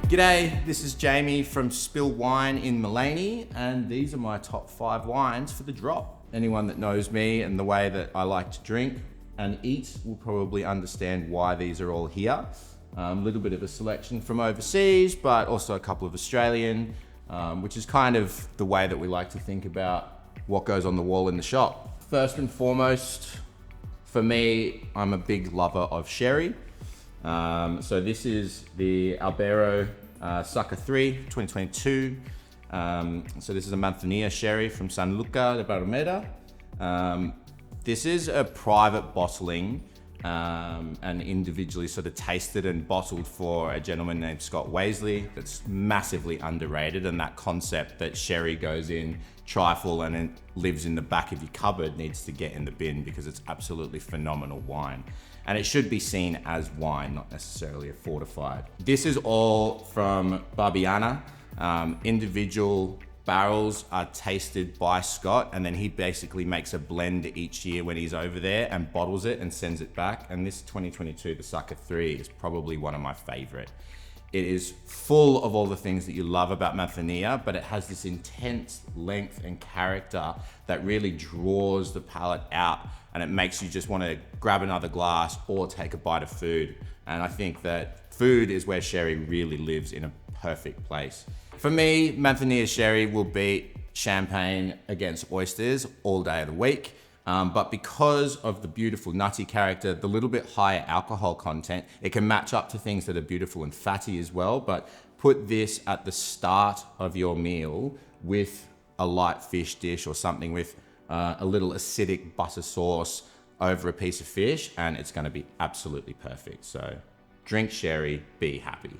G'day, this is Jamie from Spill Wine in Maleny, and these are my top 5 wines for the drop. Anyone that knows me and the way that I like to drink and eat will probably understand why these are all here. A little bit of a selection from overseas, but also a couple of Australian, which is kind of the way that we like to think about what goes on the wall in the shop. First and foremost, for me, I'm a big lover of sherry. So this is the Albero Sucker 3 2022. So this is a Manzanilla sherry from San Luca de Barrameda. This is a private bottling and individually sort of tasted and bottled for a gentleman named Scott Waisley. That's massively underrated, and that concept that sherry goes in trifle and it lives in the back of your cupboard needs to get in the bin because it's absolutely phenomenal wine. And it should be seen as wine, not necessarily a fortified. This is all from Barbiana. Individual barrels are tasted by Scott, and then he basically makes a blend each year when he's over there and bottles it and sends it back. And this 2022, the Sucker 3, is probably one of my favorite. It is full of all the things that you love about Manzanilla, but it has this intense length and character that really draws the palate out, and it makes you just want to grab another glass or take a bite of food. And I think that food is where sherry really lives in a perfect place. For me, Manzanilla sherry will beat champagne against oysters all day of the week. But because of the beautiful nutty character, the little bit higher alcohol content, it can match up to things that are beautiful and fatty as well. But put this at the start of your meal with a light fish dish or something with a little acidic butter sauce over a piece of fish, and it's gonna be absolutely perfect. So drink sherry, be happy.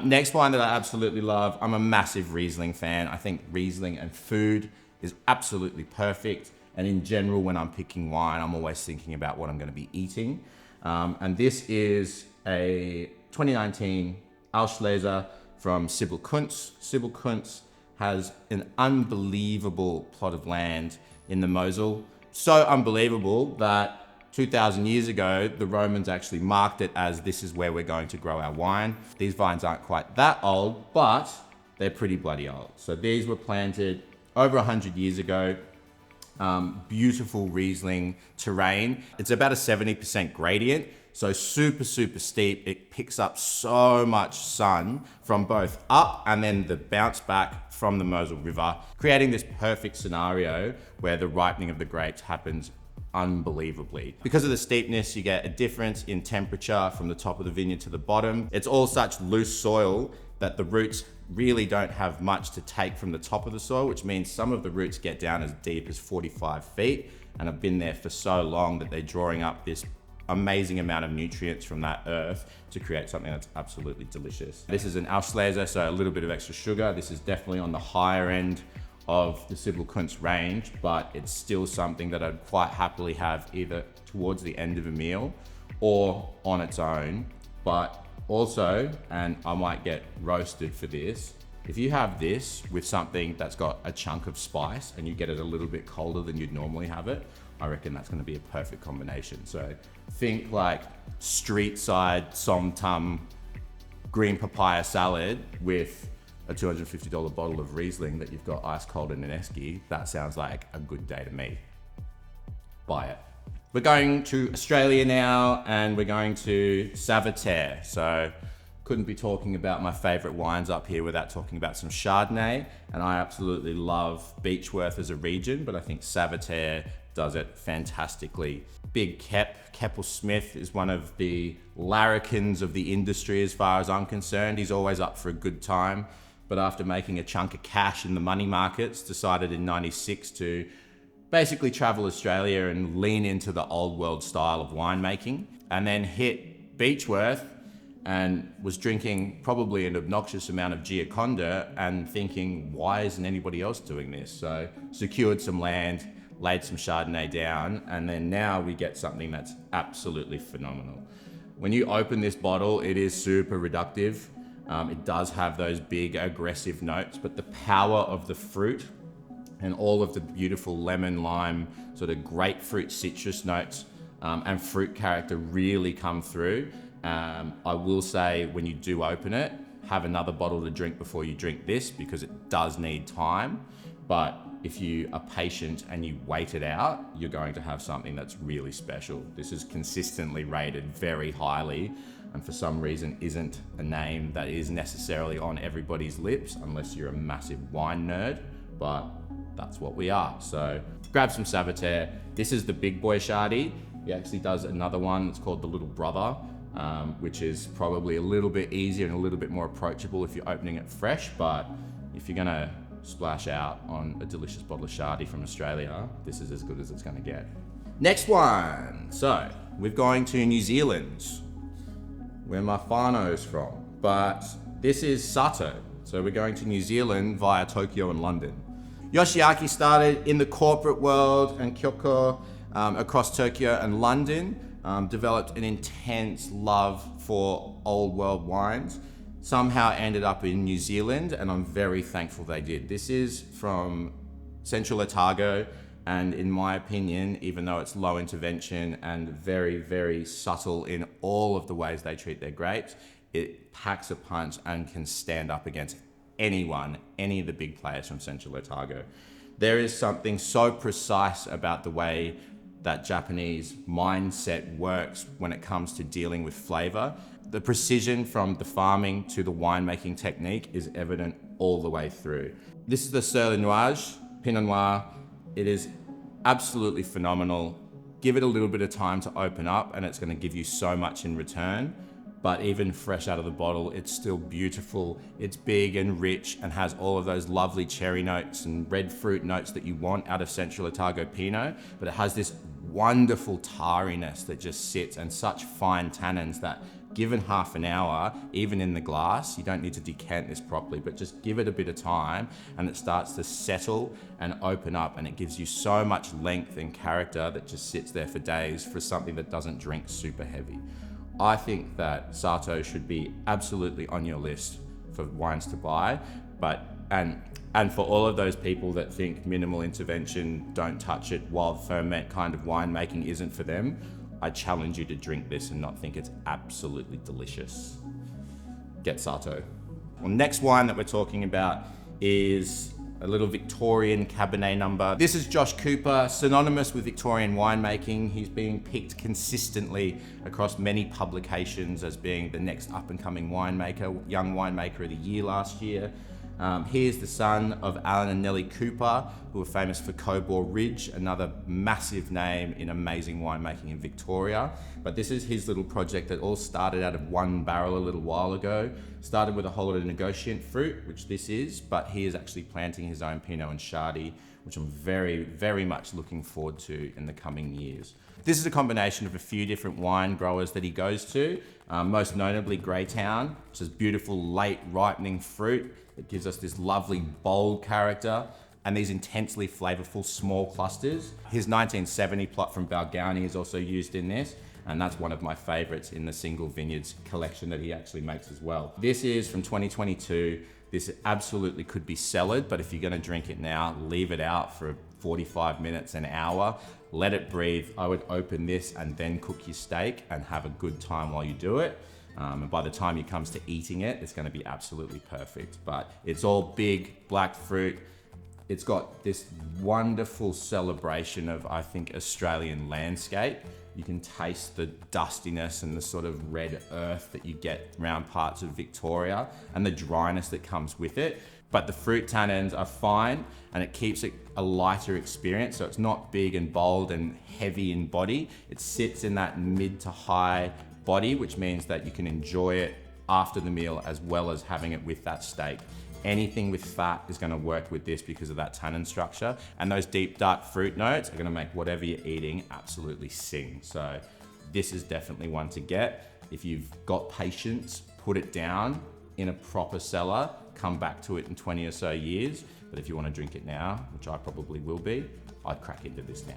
Next wine that I absolutely love, I'm a massive Riesling fan. I think Riesling and food is absolutely perfect. And in general, when I'm picking wine, I'm always thinking about what I'm gonna be eating. And this is a 2019 Auslese from Sibyl Kunz. Sibyl Kunz has an unbelievable plot of land in the Mosel. So unbelievable that 2,000 years ago, the Romans actually marked it as this is where we're going to grow our wine. These vines aren't quite that old, but they're pretty bloody old. So these were planted over 100 years ago. Beautiful Riesling terrain. It's about a 70% gradient, so super, super steep. It picks up so much sun from both up and then the bounce back from the Mosel River, creating this perfect scenario where the ripening of the grapes happens unbelievably. Because of the steepness, you get a difference in temperature from the top of the vineyard to the bottom. It's all such loose soil that the roots really don't have much to take from the top of the soil, which means some of the roots get down as deep as 45 feet and have been there for so long that they're drawing up this amazing amount of nutrients from that earth to create something that's absolutely delicious. This is an Auslese, so a little bit of extra sugar. This is definitely on the higher end of the Sibyl Kunz range, but it's still something that I'd quite happily have either towards the end of a meal or on its own. But also, and I might get roasted for this, if you have this with something that's got a chunk of spice and you get it a little bit colder than you'd normally have it, I reckon that's gonna be a perfect combination. So think like street side som tum green papaya salad with a $250 bottle of Riesling that you've got ice cold in an esky. That sounds like a good day to me. Buy it. We're going to Australia now, and we're going to Savater. So couldn't be talking about my favorite wines up here without talking about some Chardonnay. And I absolutely love Beechworth as a region, but I think Savater does it fantastically. Big Keppel Smith is one of the larrikins of the industry as far as I'm concerned. He's always up for a good time. But after making a chunk of cash in the money markets, decided in '96 to basically travel Australia and lean into the old world style of winemaking, and then hit Beechworth and was drinking probably an obnoxious amount of Gioconda and thinking, why isn't anybody else doing this? So secured some land, laid some Chardonnay down, and then now we get something that's absolutely phenomenal. When you open this bottle, it is super reductive. It does have those big aggressive notes, but the power of the fruit and all of the beautiful lemon, lime, sort of grapefruit, citrus notes and fruit character really come through. I will say when you do open it, have another bottle to drink before you drink this, because it does need time. But if you are patient and you wait it out, you're going to have something that's really special. This is consistently rated very highly, and for some reason isn't a name that is necessarily on everybody's lips unless you're a massive wine nerd, but that's what we are. So grab some Saboteur. This is the big boy Shardy. He actually does another one that's called the Little Brother, which is probably a little bit easier and a little bit more approachable if you're opening it fresh. But if you're gonna splash out on a delicious bottle of Shardy from Australia, this is as good as it's gonna get. Next one. So we're going to New Zealand, where my whānau's from. But this is Sato. So we're going to New Zealand via Tokyo and London. Yoshiaki started in the corporate world and Kyoko across Tokyo and London, developed an intense love for old world wines, somehow ended up in New Zealand, and I'm very thankful they did. This is from Central Otago, and in my opinion, even though it's low intervention and very, very subtle in all of the ways they treat their grapes, it packs a punch and can stand up against anyone, any of the big players from Central Otago. There is something so precise about the way that Japanese mindset works when it comes to dealing with flavor. The precision from the farming to the winemaking technique is evident all the way through. This is the Sur Nuage Pinot Noir. It is absolutely phenomenal. Give it a little bit of time to open up and it's gonna give you so much in return. But even fresh out of the bottle, it's still beautiful. It's big and rich and has all of those lovely cherry notes and red fruit notes that you want out of Central Otago Pinot, but it has this wonderful tarriness that just sits, and such fine tannins that given half an hour, even in the glass, you don't need to decant this properly, but just give it a bit of time and it starts to settle and open up, and it gives you so much length and character that just sits there for days for something that doesn't drink super heavy. I think that Sato should be absolutely on your list for wines to buy, and for all of those people that think minimal intervention, don't touch it, wild ferment kind of winemaking isn't for them, I challenge you to drink this and not think it's absolutely delicious. Get Sato. Well, next wine that we're talking about is a little Victorian Cabernet number. This is Josh Cooper, synonymous with Victorian winemaking. He's being picked consistently across many publications as being the next up and coming winemaker, Young Winemaker of the Year last year. He is the son of Alan and Nellie Cooper, who are famous for Cobor Ridge, another massive name in amazing winemaking in Victoria. But this is his little project that all started out of one barrel a little while ago. Started with a whole lot of negociant fruit, which this is, but he is actually planting his own Pinot and Shardy, which I'm very, very much looking forward to in the coming years. This is a combination of a few different wine growers that he goes to, most notably Greytown, which is beautiful late ripening fruit. It gives us this lovely bold character and these intensely flavorful small clusters. His 1970 plot from Balgownie is also used in this, and that's one of my favorites in the single vineyards collection that he actually makes as well. This is from 2022. This absolutely could be cellared, but if you're gonna drink it now, leave it out for 45 minutes, an hour, let it breathe. I would open this and then cook your steak and have a good time while you do it. And by the time it comes to eating it, it's gonna be absolutely perfect. But it's all big black fruit. It's got this wonderful celebration of, I think, Australian landscape. You can taste the dustiness and the sort of red earth that you get around parts of Victoria and the dryness that comes with it. But the fruit tannins are fine and it keeps it a lighter experience. So it's not big and bold and heavy in body. It sits in that mid to high body, which means that you can enjoy it after the meal as well as having it with that steak. Anything with fat is gonna work with this because of that tannin structure, and those deep dark fruit notes are gonna make whatever you're eating absolutely sing. So this is definitely one to get. If you've got patience, put it down in a proper cellar, come back to it in 20 or so years. But if you wanna drink it now, which I probably will be, I'd crack into this now.